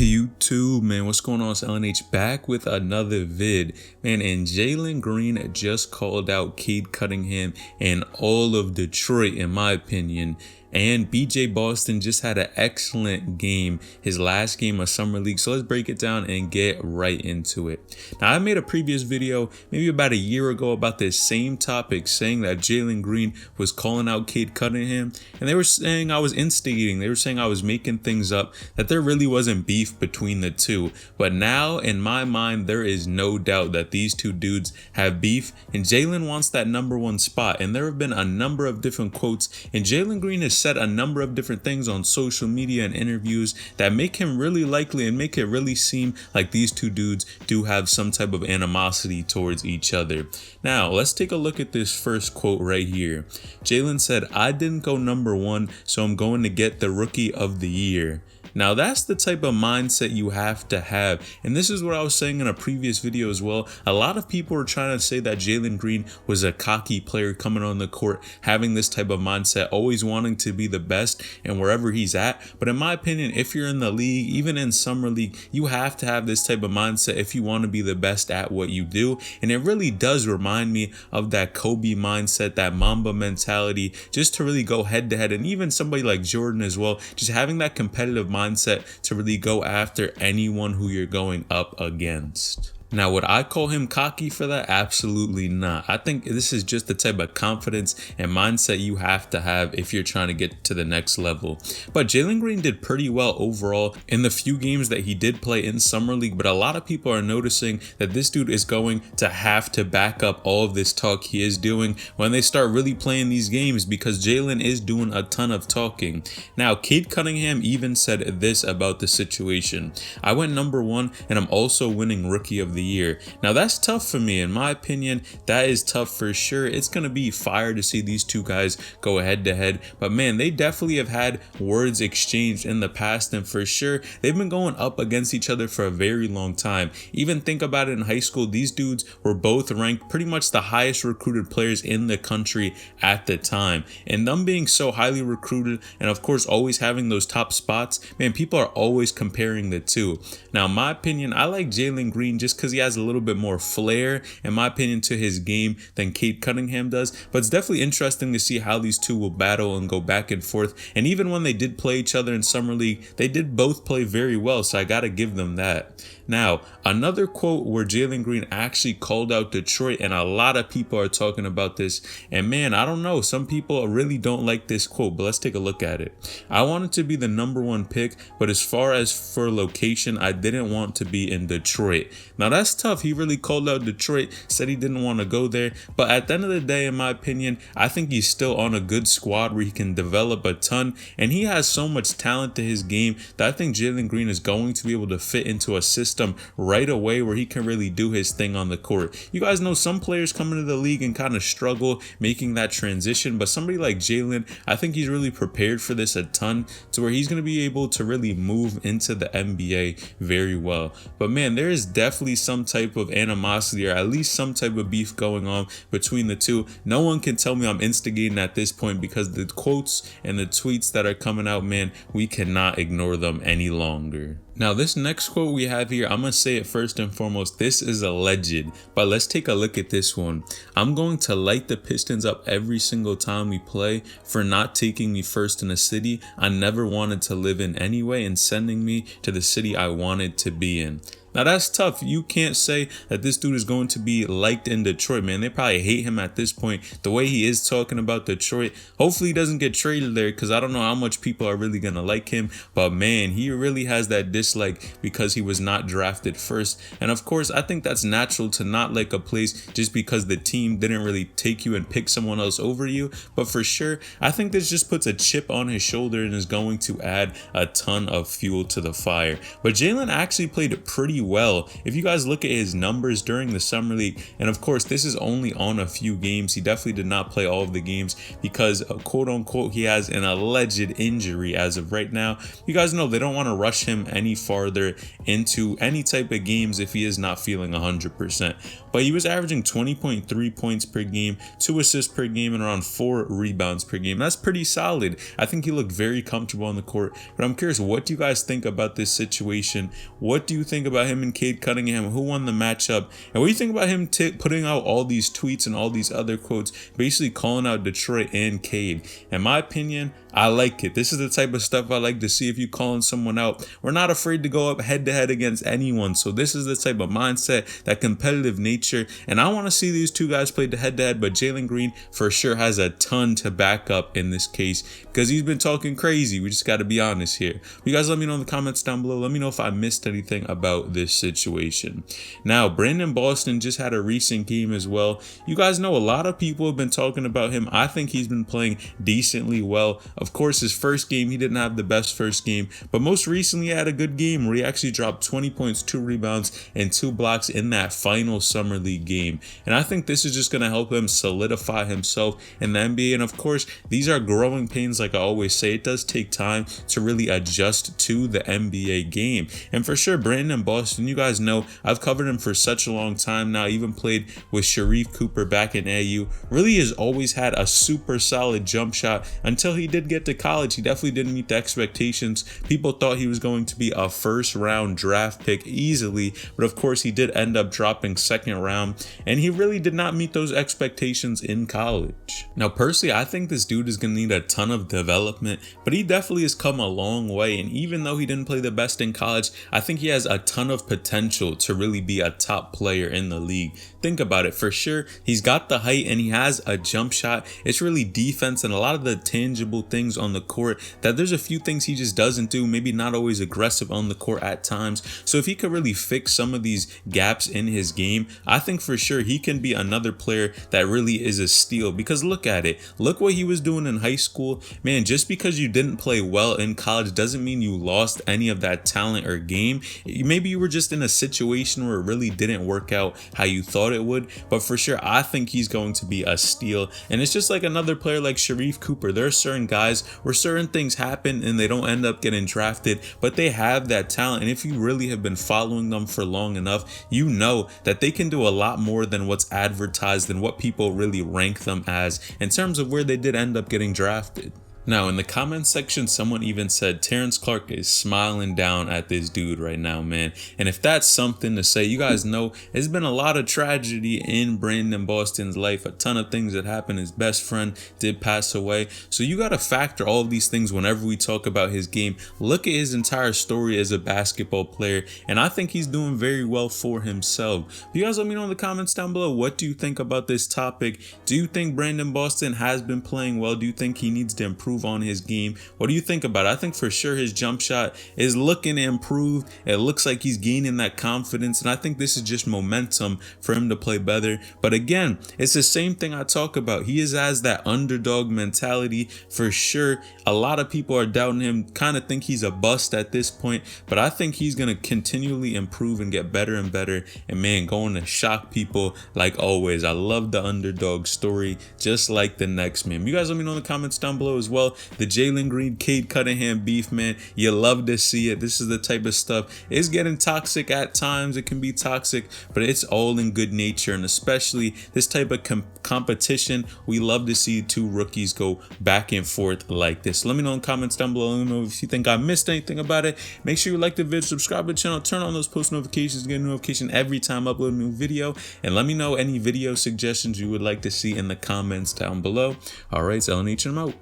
YouTube, man, what's going on? It's LNH back with another vid, man. And Jalen Green just called out Cade Cunningham and all of Detroit, in my opinion. And BJ Boston just had an excellent game, his last game of Summer League. So let's break it down and get right into it. Now, I made a previous video maybe about a year ago about this same topic, saying that Jalen Green was calling out Cade Cunningham. And they were saying I was instigating. They were saying I was making things up, that there really wasn't beef between the two. But now, in my mind, there is no doubt that these two dudes have beef. And Jalen wants that #1 spot. And there have been a number of different quotes. And Jalen Green has said a number of different things on social media and interviews that make him really likely and make it really seem like these two dudes do have some type of animosity towards each other. Now, let's take a look at this first quote right here. Jalen said, "I didn't go #1, so I'm going to get the Rookie of the Year." Now, that's the type of mindset you have to have. And this is what I was saying in a previous video as well. A lot of people are trying to say that Jalen Green was a cocky player coming on the court, having this type of mindset, always wanting to be the best and wherever he's at. But in my opinion, if you're in the league, even in Summer League, you have to have this type of mindset if you want to be the best at what you do. And it really does remind me of that Kobe mindset, that Mamba mentality, just to really go head to head. And even somebody like Jordan as well, just having that competitive mindset to really go after anyone who you're going up against. Now, would I call him cocky for that? Absolutely not. I think this is just the type of confidence and mindset you have to have if you're trying to get to the next level. But Jalen Green did pretty well overall in the few games that he did play in Summer League. But a lot of people are noticing that this dude is going to have to back up all of this talk he is doing when they start really playing these games, because Jalen is doing a ton of talking. Now, Cade Cunningham even said this about the situation: "I went #1 and I'm also winning Rookie of the Year." Now, that's tough for me. In my opinion, that is tough for sure. It's going to be fire to see these two guys go head to head. But man, they definitely have had words exchanged in the past, and for sure, they've been going up against each other for a very long time. Even think about it, in high school, these dudes were both ranked pretty much the highest recruited players in the country at the time. And them being so highly recruited, and of course, always having those top spots, man, people are always comparing the two. Now, in my opinion, I like Jalen Green just because he has a little bit more flair, in my opinion, to his game than Cade Cunningham does. But it's definitely interesting to see how these two will battle and go back and forth. And even when they did play each other in Summer League, they did both play very well, so I gotta give them that. Now, another quote where Jalen Green actually called out Detroit, and a lot of people are talking about this. And man, I don't know, some people really don't like this quote, but let's take a look at it. "I wanted to be the #1 pick, but as far as for location, I didn't want to be in Detroit." Now, that's tough. He really called out Detroit, said he didn't want to go there. But at the end of the day, in my opinion, I think he's still on a good squad where he can develop a ton. And he has so much talent to his game that I think Jalen Green is going to be able to fit into a system right away where he can really do his thing on the court. You guys know some players come into the league and kind of struggle making that transition. But somebody like Jalen, I think he's really prepared for this a ton, to where he's going to be able to really move into the NBA very well. But man, there is definitely some type of animosity, or at least some type of beef going on between the two. No one can tell me I'm instigating at this point, because the quotes and the tweets that are coming out, man, we cannot ignore them any longer. Now, this next quote we have here, I'm going to say it first and foremost, this is alleged, but let's take a look at this one. "I'm going to light the Pistons up every single time we play for not taking me first in a city I never wanted to live in anyway, and sending me to the city I wanted to be in." Now, that's tough. You can't say that this dude is going to be liked in Detroit, man. They probably hate him at this point, the way he is talking about Detroit. Hopefully he doesn't get traded there, because I don't know how much people are really going to like him. But man, he really has that dislike because he was not drafted first. And of course, I think that's natural to not like a place just because the team didn't really take you and pick someone else over you. But for sure, I think this just puts a chip on his shoulder and is going to add a ton of fuel to the fire. But Jalen actually played pretty well. If you guys look at his numbers during the summer league, and of course this is only on a few games, he definitely did not play all of the games because quote unquote he has an alleged injury as of right now. You guys know they don't want to rush him any farther into any type of games if he is not feeling 100%. But he was averaging 20.3 points per game, 2 assists per game, and around 4 rebounds per game. That's pretty solid. I think he looked very comfortable on the court. But I'm curious, what do you guys think about this situation? What do you think about him and Cade Cunningham? Who won the matchup? And what do you think about him putting out all these tweets and all these other quotes, basically calling out Detroit and Cade? In my opinion, I like it. This is the type of stuff I like to see. If you calling someone out, we're not afraid to go up head to head against anyone. So this is the type of mindset, that competitive nature. And I want to see these two guys play head to head, but Jalen Green for sure has a ton to back up in this case because he's been talking crazy. We just got to be honest here. You guys let me know in the comments down below. Let me know if I missed anything about this situation. Now, Brandon Boston just had a recent game as well. You guys know a lot of people have been talking about him. I think he's been playing decently well. Of course, his first game, he didn't have the best first game, but most recently he had a good game where he actually dropped 20 points, 2 rebounds, and 2 blocks in that final summer league game. And I think this is just going to help him solidify himself in the NBA. And of course, these are growing pains. Like I always say, it does take time to really adjust to the NBA game. And for sure, Brandon Boston, you guys know I've covered him for such a long time now. I even played with Sharif Cooper back in AU. Really has always had a super solid jump shot until he did get to college. He definitely didn't meet the expectations. People thought he was going to be a first round draft pick easily, but of course he did end up dropping second round, and he really did not meet those expectations in college. Now personally, I think this dude is going to need a ton of development, but he definitely has come a long way. And even though he didn't play the best in college, I think he has a ton of potential to really be a top player in the league. Think about it. For sure, he's got the height and he has a jump shot. It's really defense and a lot of the tangible things on the court that there's a few things he just doesn't do, maybe not always aggressive on the court at times. So if he could really fix some of these gaps in his game, I think for sure he can be another player that really is a steal. Because look at it. Look what he was doing in high school. Man, just because you didn't play well in college doesn't mean you lost any of that talent or game. Maybe you were just in a situation where it really didn't work out how you thought it would. But for sure, I think he's going to be a steal. And it's just like another player like Sharif Cooper. There are certain guys where certain things happen and they don't end up getting drafted, but they have that talent. And if you really have been following them for long enough, you know that they can do a lot more than what's advertised and what people really rank them as in terms of where they did end up getting drafted. Now, in the comments section, someone even said Terrence Clark is smiling down at this dude right now, man. And if that's something to say, you guys know there's been a lot of tragedy in Brandon Boston's life. A ton of things that happened. His best friend did pass away. So you got to factor all of these things whenever we talk about his game. Look at his entire story as a basketball player. And I think he's doing very well for himself. You guys let me know in the comments down below. What do you think about this topic? Do you think Brandon Boston has been playing well? Do you think he needs to improve on his game? What do you think about it? I think for sure his jump shot is looking improved. It looks like he's gaining that confidence, and I think this is just momentum for him to play better. But again, it's the same thing I talk about. He has that underdog mentality for sure. A lot of people are doubting him, kind of think he's a bust at this point, but I think he's going to continually improve and get better and better, and man, going to shock people like always. I love the underdog story, just like the next man. You guys let me know in the comments down below as well. The Jalen Green, Cade Cunningham beef, man, you love to see it. This is the type of stuff. It's getting toxic at times. It can be toxic, but it's all in good nature. And especially this type of competition, we love to see two rookies go back and forth like this. Let me know in the comments down below. Let me know if you think I missed anything about it. Make sure you like the video, subscribe to the channel, turn on those post notifications to get a notification every time I upload a new video. And let me know any video suggestions you would like to see in the comments down below. All right, so LNH, I'm out.